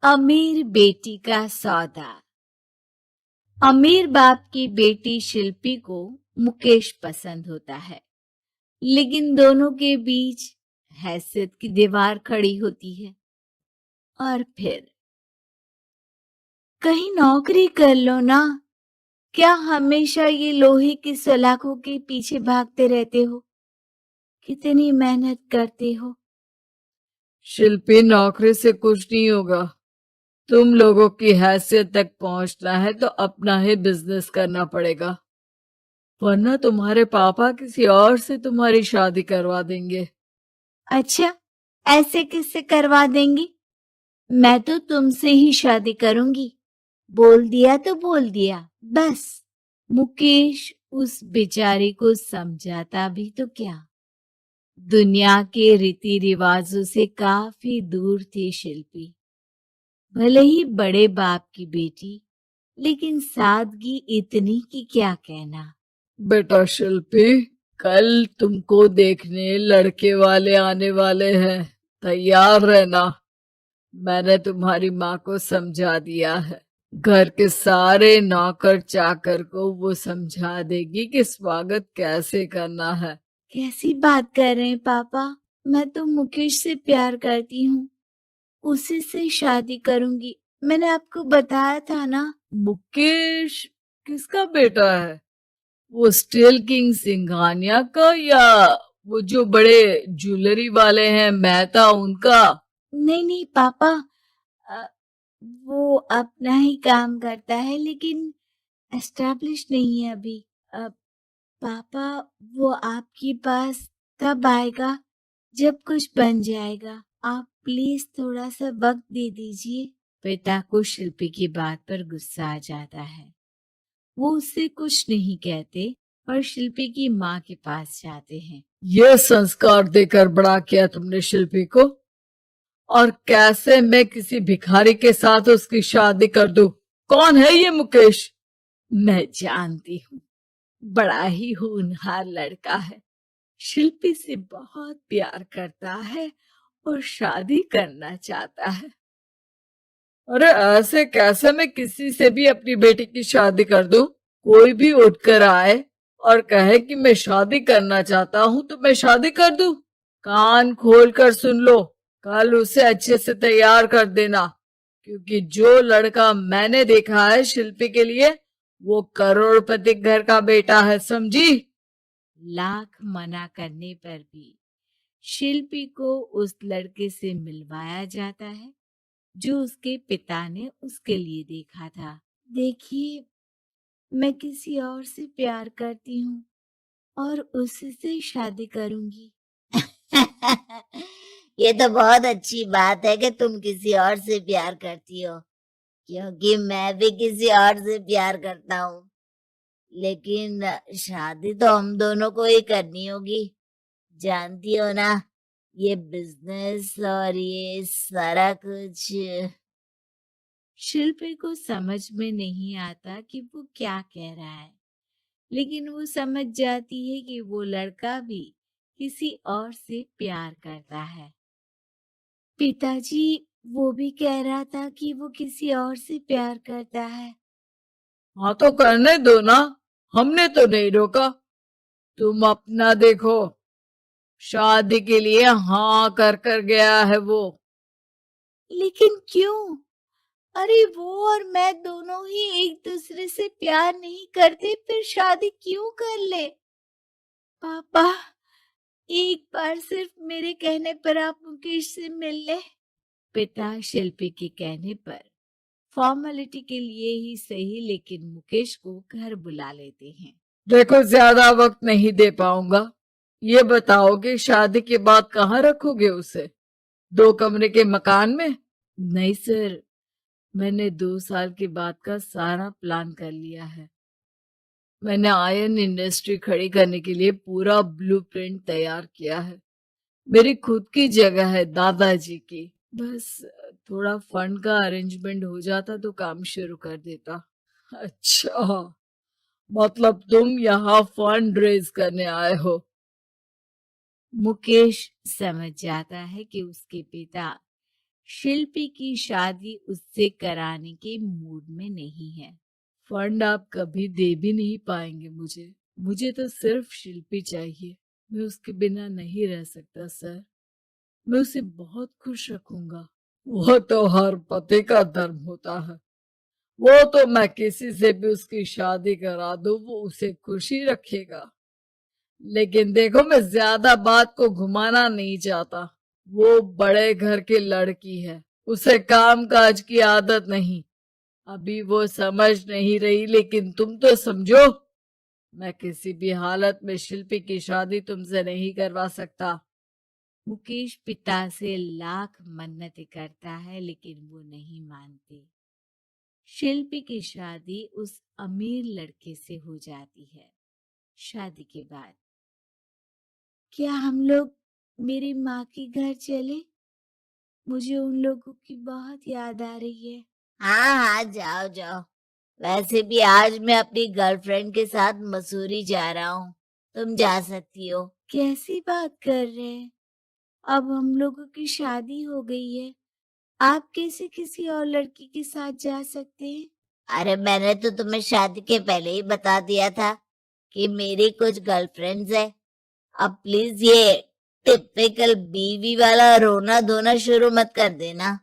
अमीर बेटी का सौदा। अमीर बाप की बेटी शिल्पी को मुकेश पसंद होता है, लेकिन दोनों के बीच हैसियत की दीवार खड़ी होती है। और फिर कहीं नौकरी कर लो ना, क्या हमेशा ये लोहे की सलाखों के पीछे भागते रहते हो? कितनी मेहनत करते हो। शिल्पी, नौकरी से कुछ नहीं होगा। तुम लोगों की हैसियत तक पहुंचना है तो अपना ही बिजनेस करना पड़ेगा, वरना तुम्हारे पापा किसी और से तुम्हारी शादी करवा देंगे। अच्छा, ऐसे किससे करवा देंगी? मैं तो तुमसे ही शादी करूंगी। बोल दिया तो बोल दिया, बस। मुकेश उस बेचारी को समझाता भी तो क्या। दुनिया के रीति रिवाजों से काफी दूर थी शिल्पी। भले ही बड़े बाप की बेटी, लेकिन सादगी इतनी कि क्या कहना। बेटा शिल्पी, कल तुमको देखने लड़के वाले आने वाले हैं, तैयार रहना। मैंने तुम्हारी माँ को समझा दिया है। घर के सारे नौकर चाकर को वो समझा देगी कि स्वागत कैसे करना है। कैसी बात कर रहे हैं पापा? मैं तो मुकेश से प्यार करती हूँ, उसी से शादी करूंगी। मैंने आपको बताया था ना। मुकेश किसका बेटा है? वो स्टील किंग सिंघानिया का, या वो जो बड़े ज्वेलरी वाले हैं मेहता, उनका? नहीं नहीं पापा, अ, वो अपना ही काम करता है, लेकिन एस्टैब्लिश नहीं है अभी। पापा, वो आपके पास तब आएगा जब कुछ बन जाएगा। आप प्लीज थोड़ा सा वक्त दे दीजिए। पिता को शिल्पी की बात पर गुस्सा आ जाता है। वो उससे कुछ नहीं कहते और शिल्पी की माँ के पास जाते हैं। ये संस्कार देकर बड़ा किया तुमने शिल्पी को, और कैसे मैं किसी भिखारी के साथ उसकी शादी कर दूं? कौन है ये मुकेश? मैं जानती हूँ, बड़ा ही होनहार लड़का है। शिल्पी से बहुत प्यार करता है और शादी करना चाहता है। अरे ऐसे कैसे मैं किसी से भी अपनी बेटी की शादी कर दूं? कोई भी उठकर आए और कहे कि मैं शादी करना चाहता हूं तो मैं शादी कर दूं? कान खोल कर सुन लो, कल उसे अच्छे से तैयार कर देना, क्योंकि जो लड़का मैंने देखा है शिल्पी के लिए, वो करोड़पति घर का बेटा है, समझी? लाख मना करने पर भी शिल्पी को उस लड़के से मिलवाया जाता है जो उसके पिता ने उसके लिए देखा था। देखिए, मैं किसी और से प्यार करती हूँ और उसी से शादी करूंगी। ये तो बहुत अच्छी बात है कि तुम किसी और से प्यार करती हो, क्योंकि मैं भी किसी और से प्यार करता हूँ। लेकिन शादी तो हम दोनों को ही करनी होगी, जानती हो ना, ये बिजनेस और ये सारा कुछ। शिल्पी को समझ में नहीं आता कि वो क्या कह रहा है, लेकिन वो समझ जाती है कि वो लड़का भी किसी और से प्यार करता है। पिताजी, वो भी कह रहा था कि वो किसी और से प्यार करता है। हाँ तो करने दो ना, हमने तो नहीं रोका। तुम अपना देखो, शादी के लिए हाँ कर कर गया है वो। लेकिन क्यों? अरे वो और मैं दोनों ही एक दूसरे से प्यार नहीं करते, फिर शादी क्यों कर ले? पापा, एक बार सिर्फ मेरे कहने पर आप मुकेश से मिल ले। पिता शिल्पी के कहने पर फॉर्मेलिटी के लिए ही सही, लेकिन मुकेश को घर बुला लेते हैं। देखो, ज्यादा वक्त नहीं दे पाऊंगा। ये बताओ कि शादी के बाद कहाँ रखोगे उसे? 2 कमरे के मकान में? नहीं सर, मैंने 2 साल के बाद का सारा प्लान कर लिया है। मैंने आयरन इंडस्ट्री खड़ी करने के लिए पूरा ब्लूप्रिंट तैयार किया है। मेरी खुद की जगह है दादाजी की। बस थोड़ा फंड का अरेंजमेंट हो जाता तो काम शुरू कर देता। अच्छा, मतलब तुम यहाँ फंड रेज करने आए हो? मुकेश समझ जाता है कि उसके पिता शिल्पी की शादी उससे कराने के मूड में नहीं है। फंड आप कभी दे भी नहीं पाएंगे मुझे। मुझे तो सिर्फ शिल्पी चाहिए। मैं उसके बिना नहीं रह सकता सर। मैं उसे बहुत खुश रखूंगा। वो तो हर पति का धर्म होता है। वो तो मैं किसी से भी उसकी शादी करा दूं, वो उसे खुशी रखेगा। लेकिन देखो, मैं ज्यादा बात को घुमाना नहीं चाहता। वो बड़े घर की लड़की है, उसे काम काज की आदत नहीं। अभी वो समझ नहीं रही, लेकिन तुम तो समझो। मैं किसी भी हालत में शिल्पी की शादी तुमसे नहीं करवा सकता। मुकेश पिता से लाख मन्नतें करता है लेकिन वो नहीं मानते। शिल्पी की शादी उस अमीर लड़के से हो जाती है। शादी के बाद क्या हम लोग मेरी माँ के घर चले? मुझे उन लोगों की बहुत याद आ रही है। हाँ हाँ, जाओ जाओ। वैसे भी आज मैं अपनी गर्लफ्रेंड के साथ मसूरी जा रहा हूँ। तुम जा सकती हो। कैसी बात कर रहे हैं? अब हम लोगों की शादी हो गई है। आप कैसे किसी और लड़की के साथ जा सकते हैं? अरे मैंने तो तुम्हें शादी के पहले ही बता दिया था कि मेरी कुछ गर्लफ्रेंड्स है। अब प्लीज ये टिपिकल बीवी वाला रोना धोना शुरू मत कर देना।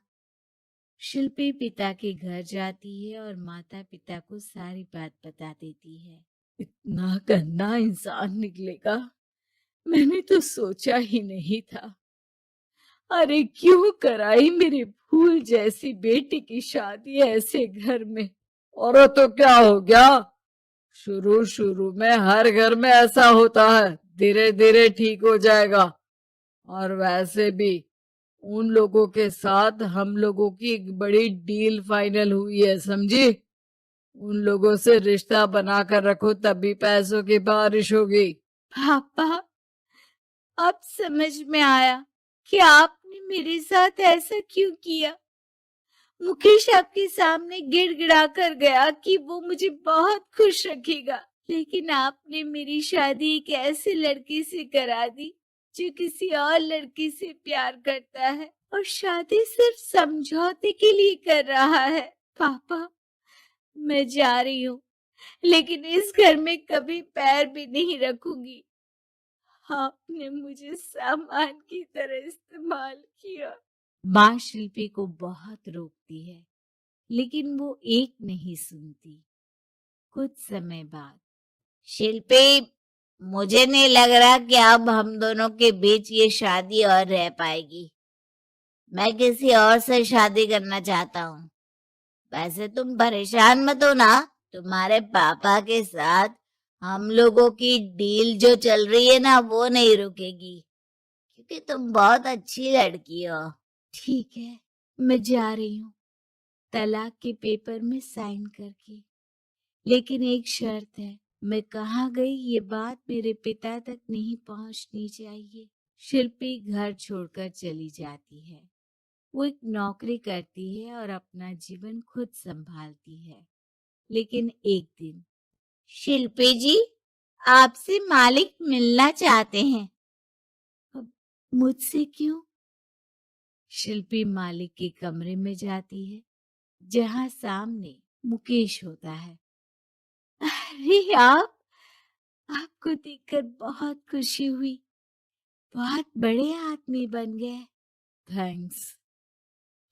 शिल्पी पिता के घर जाती है और माता पिता को सारी बात बता देती है। इतना गंदा इंसान निकलेगा, मैंने तो सोचा ही नहीं था। अरे क्यों कराई मेरी फूल जैसी बेटी की शादी ऐसे घर में। और तो क्या हो गया, शुरू शुरू में हर घर में ऐसा होता है, धीरे धीरे ठीक हो जाएगा। और वैसे भी उन लोगों के साथ हम लोगों की एक बड़ी डील फाइनल हुई है, समझी। उन लोगों से रिश्ता बनाकर रखो, तभी पैसों की बारिश होगी। पापा, अब समझ में आया कि आपने मेरे साथ ऐसा क्यों किया। मुकेश आपके सामने गिड़गिड़ा कर गया कि वो मुझे बहुत खुश रखेगा, लेकिन आपने मेरी शादी एक ऐसे लड़के से करा दी जो किसी और लड़की से प्यार करता है और शादी सिर्फ समझौते के लिए कर रहा है। पापा, मैं जा रही हूँ, लेकिन इस घर में कभी पैर भी नहीं रखूंगी। आपने मुझे सामान की तरह इस्तेमाल किया। माँ शिल्पी को बहुत रोकती है, लेकिन वो एक नहीं सुनती। कुछ समय बाद शिल्पी, मुझे नहीं लग रहा कि अब हम दोनों के बीच ये शादी और रह पाएगी। मैं किसी और से शादी करना चाहता हूँ। वैसे तुम परेशान मत हो ना। तुम्हारे पापा के साथ हम लोगों की डील जो चल रही है ना, वो नहीं रुकेगी, क्योंकि तुम बहुत अच्छी लड़की हो। ठीक है, मैं जा रही हूँ, तलाक के पेपर में साइन करके। लेकिन एक शर्त है, मैं कहाँ गई ये बात मेरे पिता तक नहीं पहुंचनी चाहिए। शिल्पी घर छोड़कर चली जाती है। वो एक नौकरी करती है और अपना जीवन खुद संभालती है। लेकिन एक दिन शिल्पी जी, आपसे मालिक मिलना चाहते हैं। अब मुझसे क्यों? शिल्पी मालिक के कमरे में जाती है, जहां सामने मुकेश होता है। अरे आपको देखकर बहुत खुशी हुई। बहुत बड़े आदमी बन गए। थैंक्स,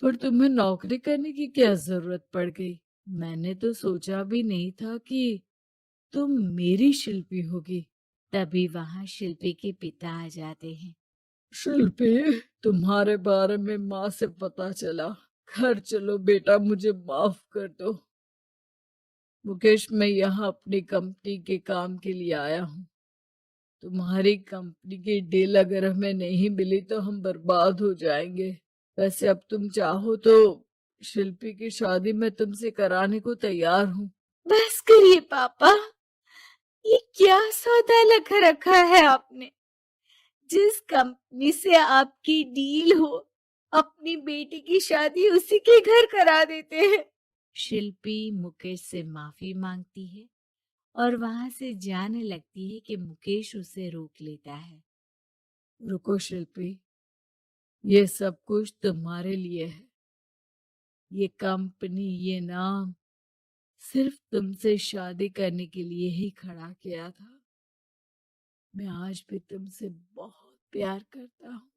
पर तुम्हें नौकरी करने की क्या जरूरत पड़ गई। मैंने तो सोचा भी नहीं था कि तुम मेरी शिल्पी होगी। तभी वहां शिल्पी के पिता आ जाते हैं। शिल्पी, तुम्हारे बारे में माँ से पता चला। घर चलो बेटा, मुझे माफ कर दो। मुकेश, मैं यहाँ अपनी कंपनी के काम के लिए आया हूँ। तुम्हारी कंपनी की डील अगर हमें नहीं मिली तो हम बर्बाद हो जाएंगे। वैसे अब तुम चाहो तो शिल्पी की शादी मैं तुमसे कराने को तैयार हूँ। बस करिए पापा, ये क्या सौदा लगा रखा है आपने। जिस कंपनी से आपकी डील हो, अपनी बेटी की शादी उसी के घर करा देते हैं। शिल्पी मुकेश से माफी मांगती है और वहां से जाने लगती है कि मुकेश उसे रोक लेता है। रुको शिल्पी, ये सब कुछ तुम्हारे लिए है। ये कंपनी, ये नाम सिर्फ तुमसे शादी करने के लिए ही खड़ा किया था। मैं आज भी तुमसे बहुत प्यार करता हूँ।